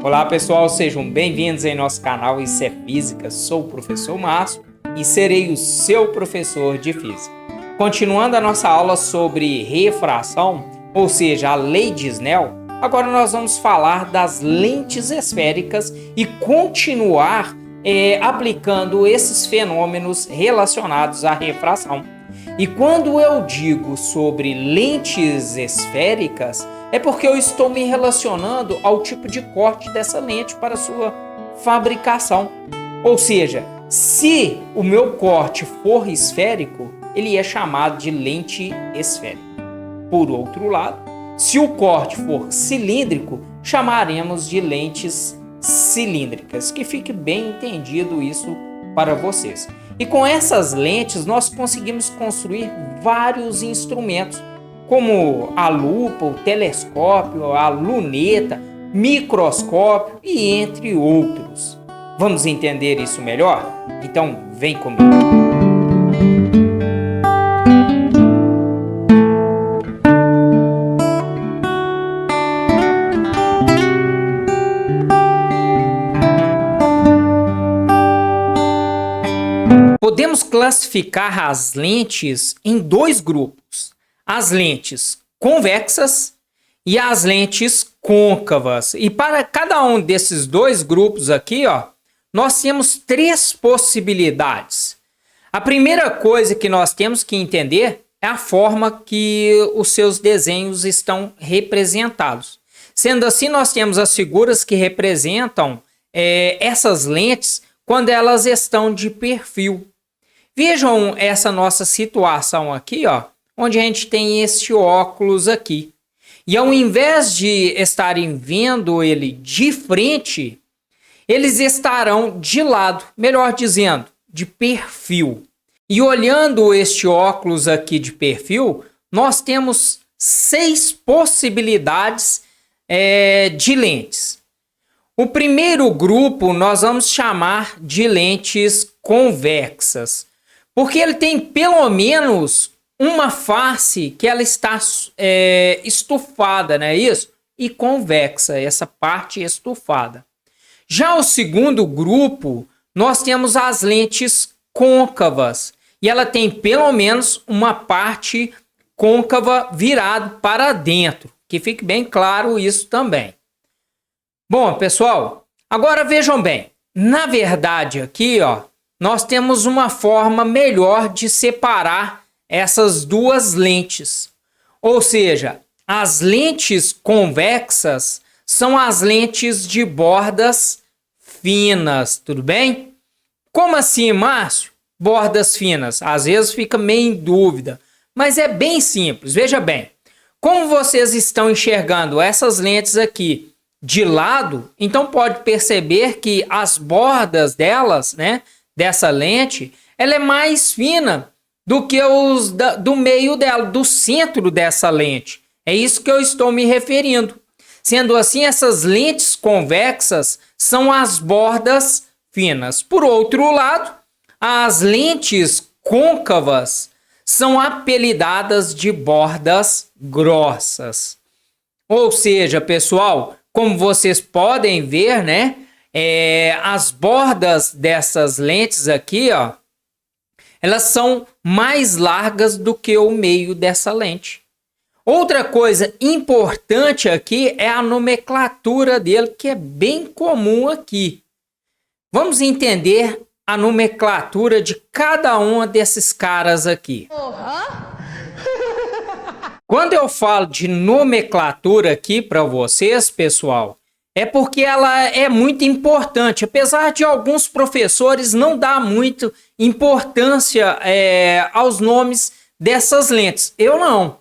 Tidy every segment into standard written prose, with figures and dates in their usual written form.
Olá pessoal, sejam bem-vindos em nosso canal Isso é Física. Sou o professor Márcio e serei o seu professor de Física. Continuando a nossa aula sobre refração, ou seja, a lei de Snell, agora nós vamos falar das lentes esféricas e continuar aplicando esses fenômenos relacionados à refração. E quando eu digo sobre lentes esféricas, é porque eu estou me relacionando ao tipo de corte dessa lente para sua fabricação. Ou seja, se o meu corte for esférico, ele é chamado de lente esférica. Por outro lado, se o corte for cilíndrico, chamaremos de lentes cilíndricas. Que fique bem entendido isso para vocês. E com essas lentes nós conseguimos construir vários instrumentos, como a lupa, o telescópio, a luneta, microscópio e entre outros. Vamos entender isso melhor? Então vem comigo. Podemos classificar as lentes em dois grupos: as lentes convexas e as lentes côncavas. E para cada um desses dois grupos aqui, nós temos três possibilidades. A primeira coisa que nós temos que entender é a forma que os seus desenhos estão representados. Sendo assim, nós temos as figuras que representam essas lentes quando elas estão de perfil. Vejam essa nossa situação aqui, onde a gente tem este óculos aqui. E ao invés de estarem vendo ele de frente, eles estarão de lado, melhor dizendo, de perfil. E olhando este óculos aqui de perfil, nós temos 6 possibilidades de lentes. O primeiro grupo nós vamos chamar de lentes convexas, porque ele tem pelo menos uma face que ela está estufada, não é isso? E convexa, essa parte estufada. Já o segundo grupo, nós temos as lentes côncavas, e ela tem pelo menos uma parte côncava virada para dentro, que fique bem claro isso também. Bom, pessoal, agora vejam bem, na verdade aqui, nós temos uma forma melhor de separar essas duas lentes. Ou seja, as lentes convexas são as lentes de bordas finas, tudo bem? Como assim, Márcio? Bordas finas. Às vezes fica meio em dúvida, mas é bem simples. Veja bem, como vocês estão enxergando essas lentes aqui de lado, então pode perceber que as bordas delas, dessa lente, ela é mais fina do que os do meio dela, do centro dessa lente. É isso que eu estou me referindo. Sendo assim, essas lentes convexas são as bordas finas. Por outro lado, as lentes côncavas são apelidadas de bordas grossas. Ou seja, pessoal, como vocês podem ver, as bordas dessas lentes aqui, elas são mais largas do que o meio dessa lente. Outra coisa importante aqui é a nomenclatura dele, que é bem comum aqui. Vamos entender a nomenclatura de cada um desses caras aqui. Quando eu falo de nomenclatura aqui para vocês, pessoal, é porque ela é muito importante, apesar de alguns professores não dar muito importância aos nomes dessas lentes. Eu não.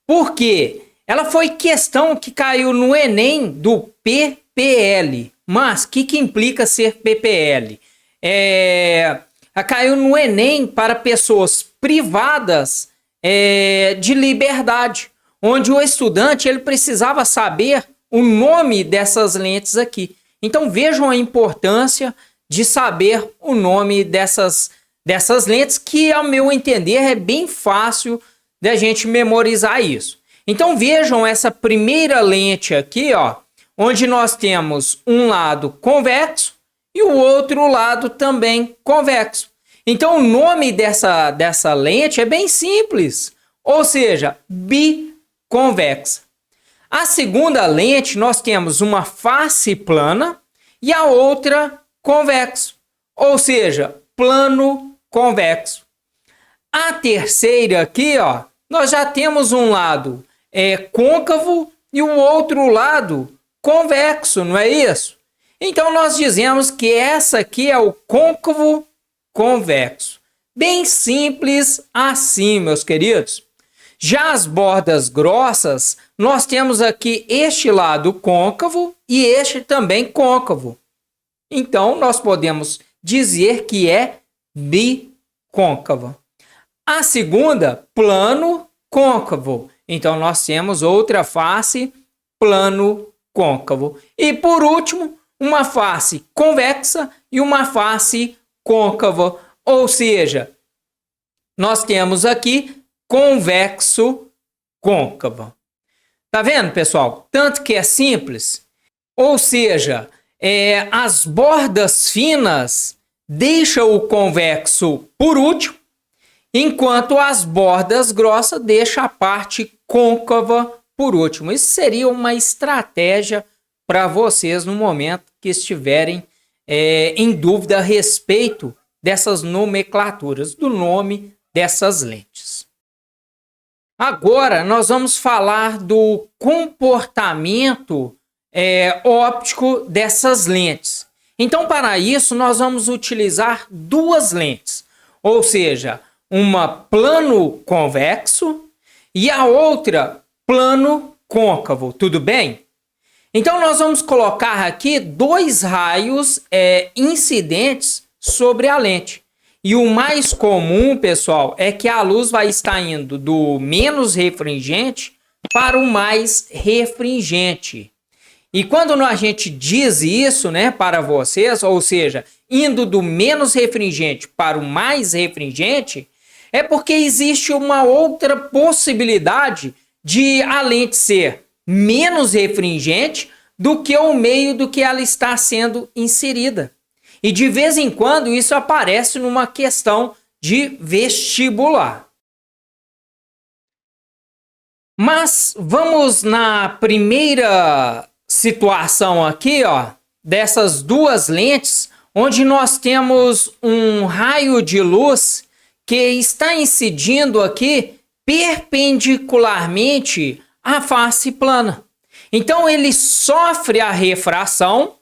Por quê? Ela foi questão que caiu no Enem do PPL. Mas o que implica ser PPL? Ela caiu no Enem para pessoas privadas de liberdade, onde o estudante ele precisava saber o nome dessas lentes aqui. Então vejam a importância de saber o nome dessas lentes, que ao meu entender é bem fácil da gente memorizar isso. Então vejam essa primeira lente aqui, onde nós temos um lado convexo e o outro lado também convexo. Então, o nome dessa lente é bem simples, ou seja, biconvexa. A segunda lente, nós temos uma face plana e a outra convexo, ou seja, plano convexo. A terceira aqui, ó, nós já temos um lado côncavo e o outro lado convexo, não é isso? Então, nós dizemos que essa aqui é o côncavo convexo. Bem simples assim, meus queridos. Já as bordas grossas, nós temos aqui este lado côncavo e este também côncavo. Então, nós podemos dizer que é bicôncava. A segunda, plano côncavo. Então, nós temos outra face, plano côncavo. E, por último, uma face convexa e uma face côncava, ou seja, nós temos aqui convexo côncavo. Tá vendo, pessoal? Tanto que é simples. Ou seja, as bordas finas deixam o convexo por último, enquanto as bordas grossas deixam a parte côncava por último. Isso seria uma estratégia para vocês no momento que estiverem em dúvida a respeito dessas nomenclaturas, do nome dessas lentes. Agora, nós vamos falar do comportamento óptico dessas lentes. Então, para isso, nós vamos utilizar duas lentes, ou seja, uma plano convexo e a outra plano côncavo, tudo bem? Então, nós vamos colocar aqui dois raios incidentes sobre a lente. E o mais comum, pessoal, é que a luz vai estar indo do menos refringente para o mais refringente. E quando a gente diz isso, né, para vocês, ou seja, indo do menos refringente para o mais refringente, é porque existe uma outra possibilidade de a lente ser menos refringente do que o meio do que ela está sendo inserida. E de vez em quando isso aparece numa questão de vestibular. Mas vamos na primeira situação aqui, ó, dessas duas lentes, onde nós temos um raio de luz que está incidindo aqui perpendicularmente à face plana. Então ele sofre a refração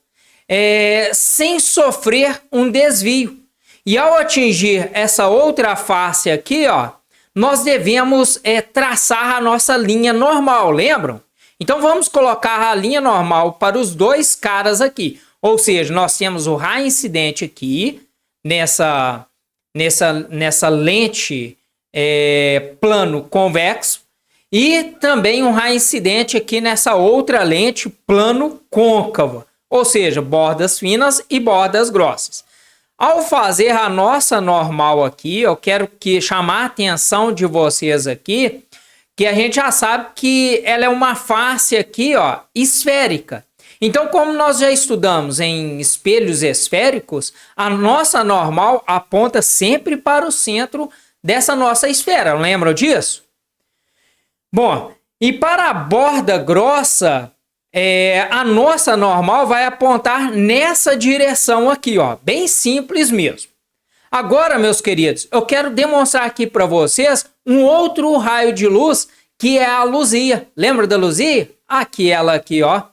sem sofrer um desvio. E ao atingir essa outra face aqui, ó, nós devemos traçar a nossa linha normal, lembram? Então vamos colocar a linha normal para os dois caras aqui. Ou seja, nós temos o raio incidente aqui, nessa lente plano convexo, e também um raio incidente aqui nessa outra lente plano côncavo. Ou seja, bordas finas e bordas grossas. Ao fazer a nossa normal aqui, eu quero chamar a atenção de vocês aqui, que a gente já sabe que ela é uma face aqui, ó, esférica. Então, como nós já estudamos em espelhos esféricos, a nossa normal aponta sempre para o centro dessa nossa esfera. Lembram disso? Bom, e para a borda grossa, a nossa normal vai apontar nessa direção aqui, ó, bem simples mesmo. Agora, meus queridos, eu quero demonstrar aqui para vocês um outro raio de luz, que é a luzia. Lembra da luzia? Aqui, ela aqui, ó.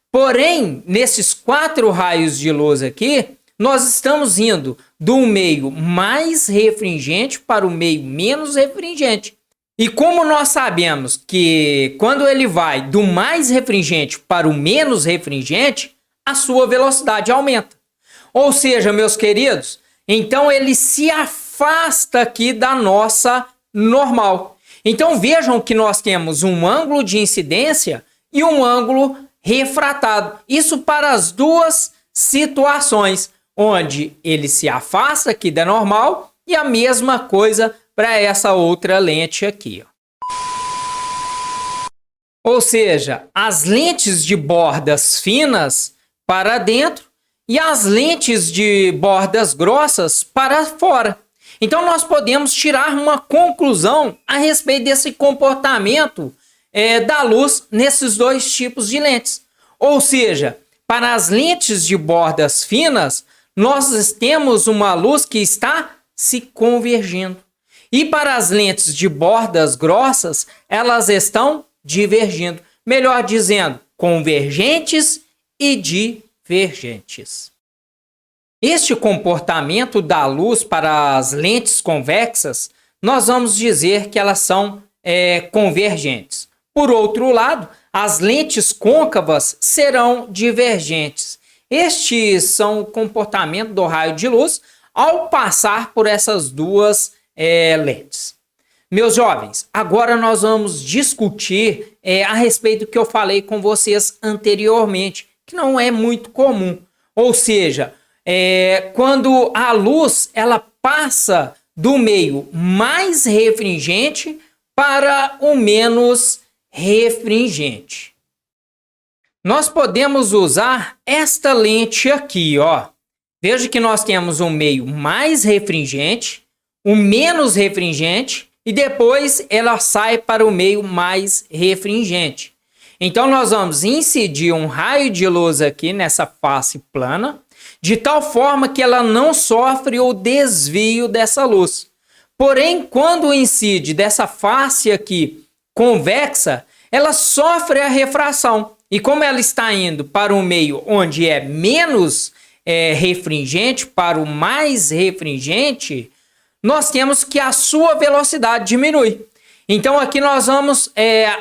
Porém, nesses 4 raios de luz aqui, nós estamos indo do meio mais refringente para o meio menos refringente. E como nós sabemos que quando ele vai do mais refringente para o menos refringente, a sua velocidade aumenta. Ou seja, meus queridos, então ele se afasta aqui da nossa normal. Então vejam que nós temos um ângulo de incidência e um ângulo refratado. Isso para as duas situações, onde ele se afasta aqui da normal, e a mesma coisa para essa outra lente aqui, ó. Ou seja, as lentes de bordas finas para dentro e as lentes de bordas grossas para fora. Então nós podemos tirar uma conclusão a respeito desse comportamento da luz nesses dois tipos de lentes. Ou seja, para as lentes de bordas finas, nós temos uma luz que está se convergindo. E para as lentes de bordas grossas, elas estão divergindo. Melhor dizendo, convergentes e divergentes. Este comportamento da luz para as lentes convexas, nós vamos dizer que elas são convergentes. Por outro lado, as lentes côncavas serão divergentes. Estes são o comportamento do raio de luz ao passar por essas duas lentes. Meus jovens, agora nós vamos discutir a respeito do que eu falei com vocês anteriormente, que não é muito comum. Ou seja, quando a luz ela passa do meio mais refringente para o menos refringente. Nós podemos usar esta lente aqui, ó. Veja que nós temos um meio mais refringente, o menos refringente e depois ela sai para o meio mais refringente. Então nós vamos incidir um raio de luz aqui nessa face plana, de tal forma que ela não sofre o desvio dessa luz. Porém, quando incide dessa face aqui convexa, ela sofre a refração. E como ela está indo para um meio onde é menos refringente para o mais refringente, nós temos que a sua velocidade diminui. Então aqui nós vamos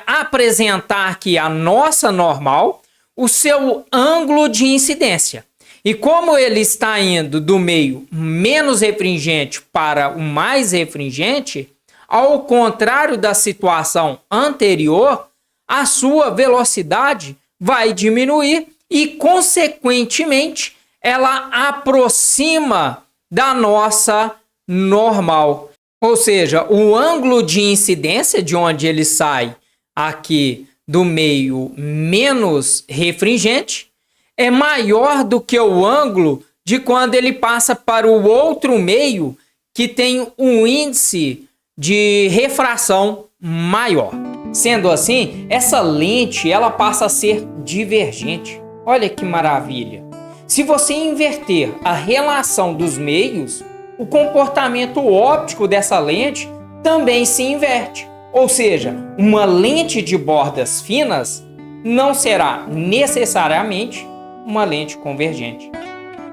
apresentar aqui a nossa normal, o seu ângulo de incidência. E como ele está indo do meio menos refringente para o mais refringente, ao contrário da situação anterior, a sua velocidade vai diminuir e, consequentemente, ela aproxima da nossa normal. Ou seja, o ângulo de incidência de onde ele sai aqui do meio menos refringente é maior do que o ângulo de quando ele passa para o outro meio que tem um índice de refração maior. Sendo assim, essa lente ela passa a ser divergente. Olha que maravilha! Se você inverter a relação dos meios, o comportamento óptico dessa lente também se inverte. Ou seja, uma lente de bordas finas não será necessariamente uma lente convergente.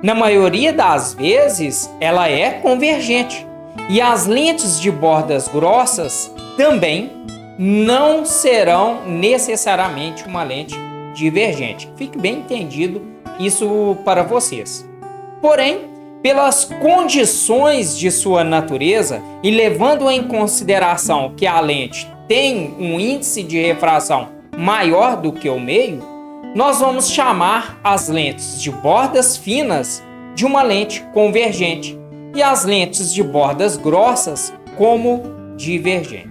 Na maioria das vezes, ela é convergente. E as lentes de bordas grossas também não serão necessariamente uma lente divergente. Fique bem entendido isso para vocês. Porém, pelas condições de sua natureza e levando em consideração que a lente tem um índice de refração maior do que o meio, nós vamos chamar as lentes de bordas finas de uma lente convergente e as lentes de bordas grossas como divergente.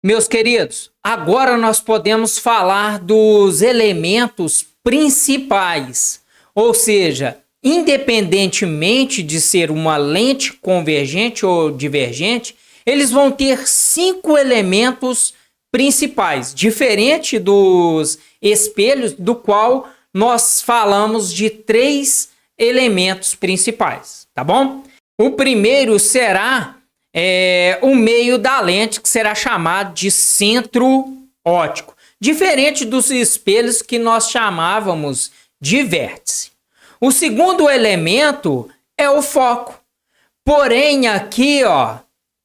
Meus queridos, agora nós podemos falar dos elementos principais, ou seja, independentemente de ser uma lente convergente ou divergente, eles vão ter 5 elementos principais, diferente dos espelhos, do qual nós falamos de 3 elementos principais, tá bom? O primeiro será o meio da lente, que será chamado de centro óptico, diferente dos espelhos que nós chamávamos de vértice. O segundo elemento é o foco. Porém, aqui, ó,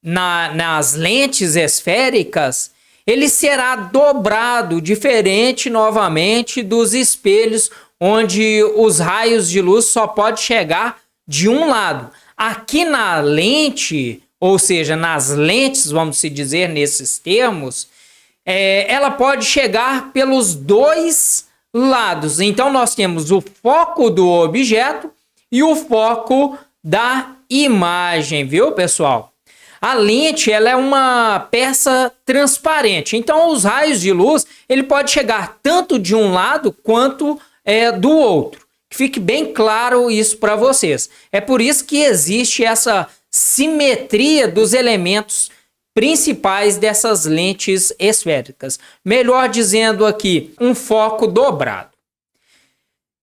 nas lentes esféricas, ele será dobrado, diferente novamente dos espelhos, onde os raios de luz só podem chegar de um lado. Aqui na lente, ou seja, nas lentes, vamos se dizer nesses termos, ela pode chegar pelos 2 lados. Então, nós temos o foco do objeto e o foco da imagem, viu, pessoal? A lente, ela é uma peça transparente. Então, os raios de luz, ele pode chegar tanto de um lado quanto do outro. Fique bem claro isso para vocês. É por isso que existe essa simetria dos elementos principais dessas lentes esféricas. Melhor dizendo aqui, um foco dobrado.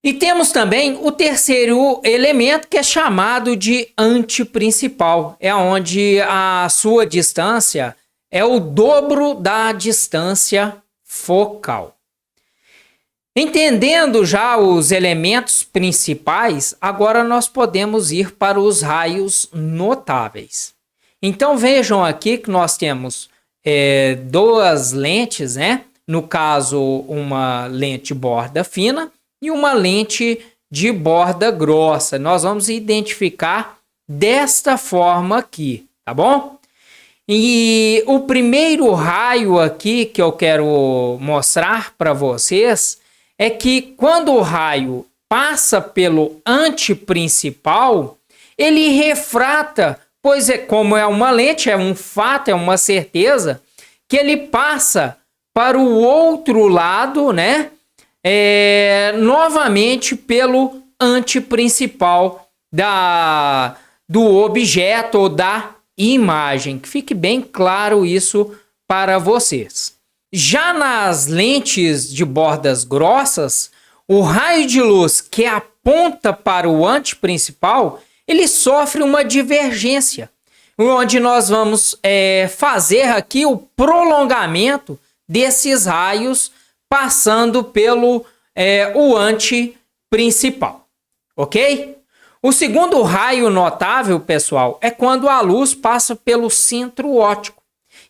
E temos também o terceiro elemento, que é chamado de antiprincipal. É onde a sua distância é o dobro da distância focal. Entendendo já os elementos principais, agora nós podemos ir para os raios notáveis. Então vejam aqui que nós temos duas lentes, né? No caso, uma lente borda fina e uma lente de borda grossa. Nós vamos identificar desta forma aqui, tá bom? E o primeiro raio aqui que eu quero mostrar para vocês é que quando o raio passa pelo antiprincipal, ele refrata, pois como é uma lente, é um fato, é uma certeza, que ele passa para o outro lado, né? Novamente pelo antiprincipal do objeto ou da imagem. Que fique bem claro isso para vocês. Já nas lentes de bordas grossas, o raio de luz que aponta para o antiprincipal, ele sofre uma divergência, onde nós vamos fazer aqui o prolongamento desses raios passando pelo o antiprincipal, ok? O segundo raio notável, pessoal, é quando a luz passa pelo centro óptico.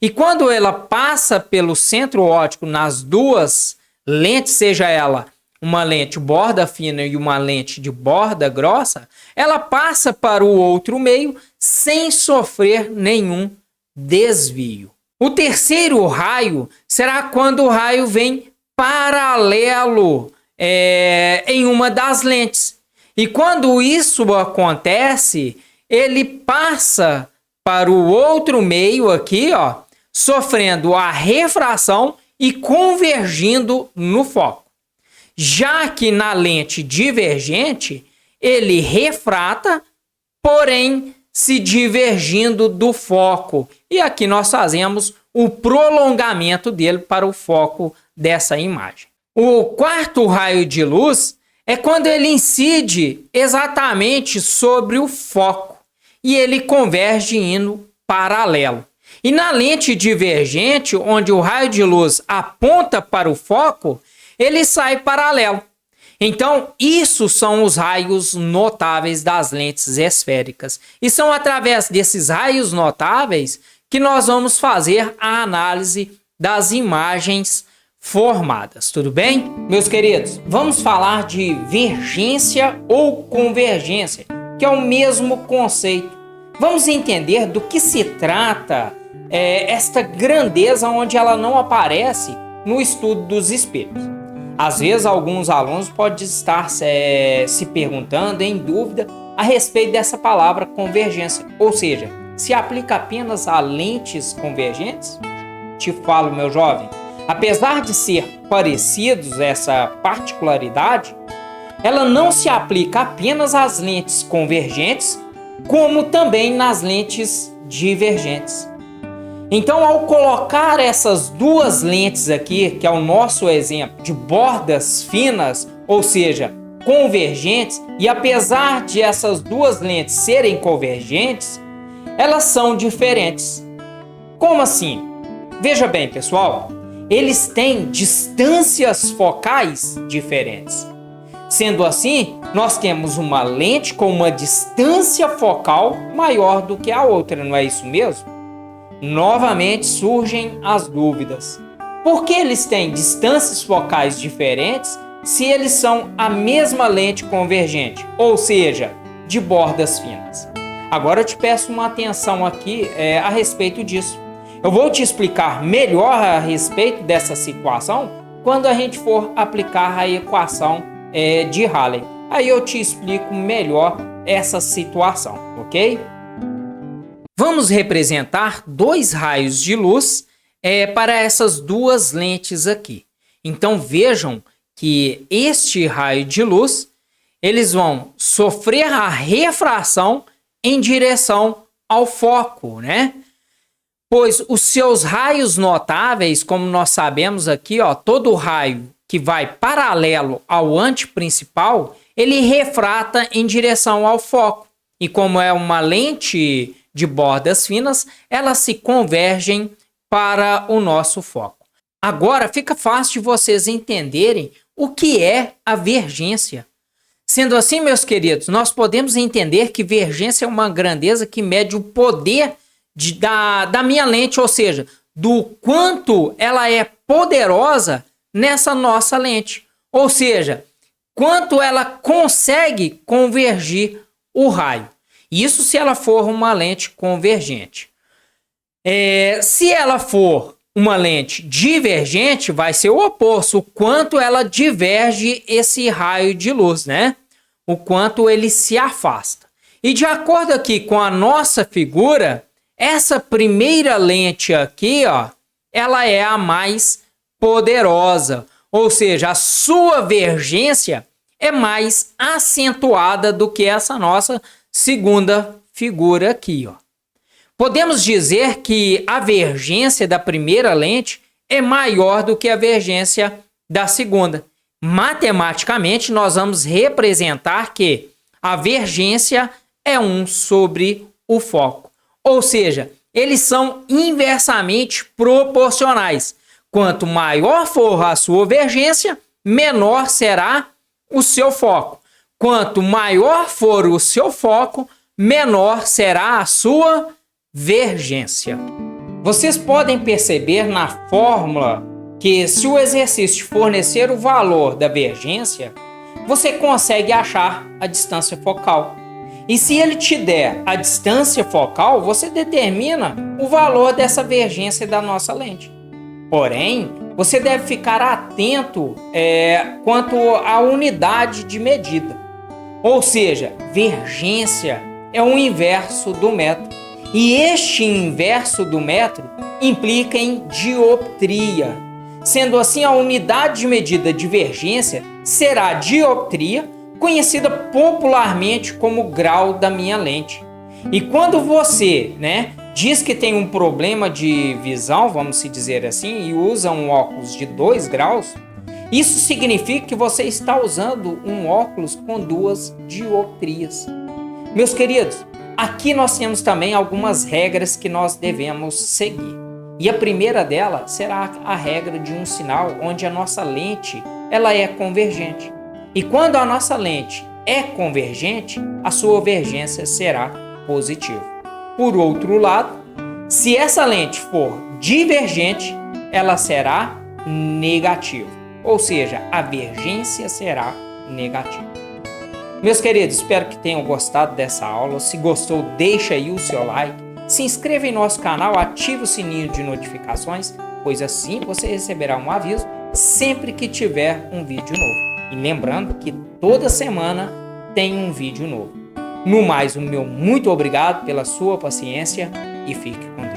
E quando ela passa pelo centro óptico nas duas lentes, seja ela uma lente borda fina e uma lente de borda grossa, ela passa para o outro meio sem sofrer nenhum desvio. O terceiro raio será quando o raio vem paralelo em uma das lentes. E quando isso acontece, ele passa para o outro meio aqui, ó, sofrendo a refração e convergindo no foco. Já que na lente divergente, ele refrata, porém se divergindo do foco. E aqui nós fazemos o prolongamento dele para o foco dessa imagem. O quarto raio de luz é quando ele incide exatamente sobre o foco e ele converge indo paralelo. E na lente divergente, onde o raio de luz aponta para o foco, ele sai paralelo. Então, isso são os raios notáveis das lentes esféricas. E são através desses raios notáveis que nós vamos fazer a análise das imagens formadas. Tudo bem? Meus queridos, vamos falar de vergência ou convergência, que é o mesmo conceito. Vamos entender do que se trata esta grandeza onde ela não aparece no estudo dos espelhos. Às vezes, alguns alunos podem estar se perguntando, em dúvida, a respeito dessa palavra convergência. Ou seja, se aplica apenas a lentes convergentes? Te falo, meu jovem, apesar de ser parecidos essa particularidade, ela não se aplica apenas às lentes convergentes, como também nas lentes divergentes. Então, ao colocar essas duas lentes aqui, que é o nosso exemplo de bordas finas, ou seja, convergentes, e apesar de essas duas lentes serem convergentes, elas são diferentes. Como assim? Veja bem, pessoal, eles têm distâncias focais diferentes. Sendo assim, nós temos uma lente com uma distância focal maior do que a outra, não é isso mesmo? Novamente surgem as dúvidas. Por que eles têm distâncias focais diferentes se eles são a mesma lente convergente, ou seja, de bordas finas? Agora eu te peço uma atenção aqui a respeito disso. Eu vou te explicar melhor a respeito dessa situação quando a gente for aplicar a equação de Rayleigh. Aí eu te explico melhor essa situação, ok? Vamos representar dois raios de luz para essas duas lentes aqui. Então vejam que este raio de luz, eles vão sofrer a refração em direção ao foco, né? Pois os seus raios notáveis, como nós sabemos aqui, ó, todo raio que vai paralelo ao antiprincipal, ele refrata em direção ao foco. E como é uma lente de bordas finas, elas se convergem para o nosso foco. Agora fica fácil de vocês entenderem o que é a vergência. Sendo assim, meus queridos, nós podemos entender que vergência é uma grandeza que mede o poder da minha lente, ou seja, do quanto ela é poderosa nessa nossa lente. Ou seja, quanto ela consegue convergir o raio. Isso se ela for uma lente convergente. Se ela for uma lente divergente, vai ser o oposto, o quanto ela diverge esse raio de luz, né? O quanto ele se afasta. E de acordo aqui com a nossa figura, essa primeira lente aqui, ó, ela é a mais poderosa, ou seja, a sua vergência é mais acentuada do que essa nossa segunda figura aqui, ó. Podemos dizer que a vergência da primeira lente é maior do que a vergência da segunda. Matematicamente, nós vamos representar que a vergência é 1 sobre o foco. Ou seja, eles são inversamente proporcionais. Quanto maior for a sua vergência, menor será o seu foco. Quanto maior for o seu foco, menor será a sua vergência. Vocês podem perceber na fórmula que se o exercício fornecer o valor da vergência, você consegue achar a distância focal. E se ele te der a distância focal, você determina o valor dessa vergência da nossa lente. Porém, você deve ficar atento quanto à unidade de medida. Ou seja, vergência é o inverso do metro. E este inverso do metro implica em dioptria. Sendo assim, a unidade de medida de vergência será dioptria, conhecida popularmente como grau da minha lente. E quando você, diz que tem um problema de visão, vamos se dizer assim, e usa um óculos de 2 graus, isso significa que você está usando um óculos com 2 dioptrias. Meus queridos, aqui nós temos também algumas regras que nós devemos seguir. E a primeira delas será a regra de um sinal onde a nossa lente ela é convergente. E quando a nossa lente é convergente, a sua vergência será positiva. Por outro lado, se essa lente for divergente, ela será negativa. Ou seja, a vergência será negativa. Meus queridos, espero que tenham gostado dessa aula. Se gostou, deixa aí o seu like. Se inscreva em nosso canal, ative o sininho de notificações, pois assim você receberá um aviso sempre que tiver um vídeo novo. E lembrando que toda semana tem um vídeo novo. No mais, o meu muito obrigado pela sua paciência e fique com Deus.